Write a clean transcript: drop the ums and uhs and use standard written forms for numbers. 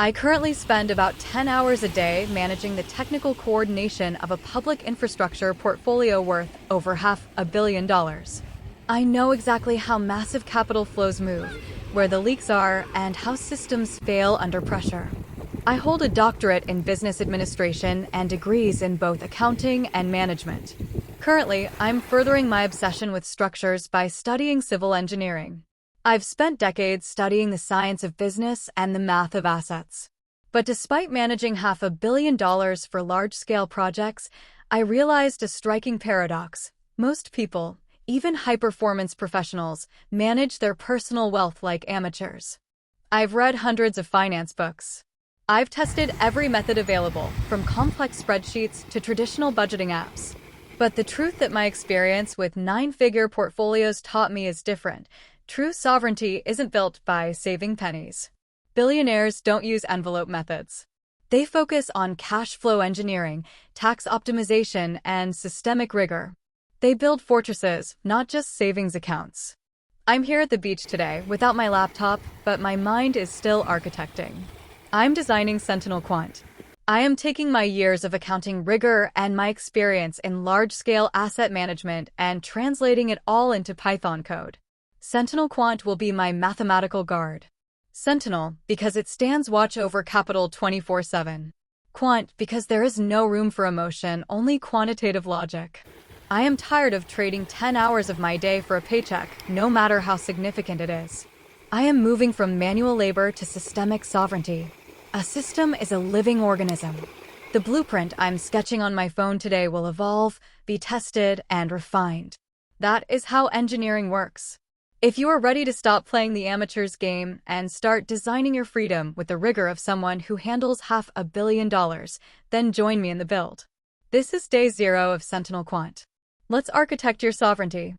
I currently spend about 10 hours a day managing the technical coordination of a public infrastructure portfolio worth over $500 million. I know exactly how massive capital flows move, where the leaks are, and how systems fail under pressure. I hold a doctorate in business administration and degrees in both accounting and management. Currently, I'm furthering my obsession with structures by studying civil engineering. I've spent decades studying the science of business and the math of assets. But despite managing $500 million for large-scale projects, I realized a striking paradox. Most people, even high-performance professionals, manage their personal wealth like amateurs. I've read hundreds of finance books. I've tested every method available, from complex spreadsheets to traditional budgeting apps. But the truth that my experience with nine-figure portfolios taught me is different. True sovereignty isn't built by saving pennies. Billionaires don't use envelope methods. They focus on cash flow engineering, tax optimization, and systemic rigor. They build fortresses, not just savings accounts. I'm here at the beach today without my laptop, but my mind is still architecting. I'm designing SentinelQuant. I am taking my years of accounting rigor and my experience in large-scale asset management and translating it all into Python code. SentinelQuant will be my mathematical guard. Sentinel, because it stands watch over capital 24/7. Quant, because there is no room for emotion, only quantitative logic. I am tired of trading 10 hours of my day for a paycheck, no matter how significant it is. I am moving from manual labor to systemic sovereignty. A system is a living organism. The blueprint I'm sketching on my phone today will evolve, be tested, and refined. That is how engineering works. If you are ready to stop playing the amateur's game and start designing your freedom with the rigor of someone who handles $500 million, then join me in the build. This is day 0 of SentinelQuant. Let's architect your sovereignty.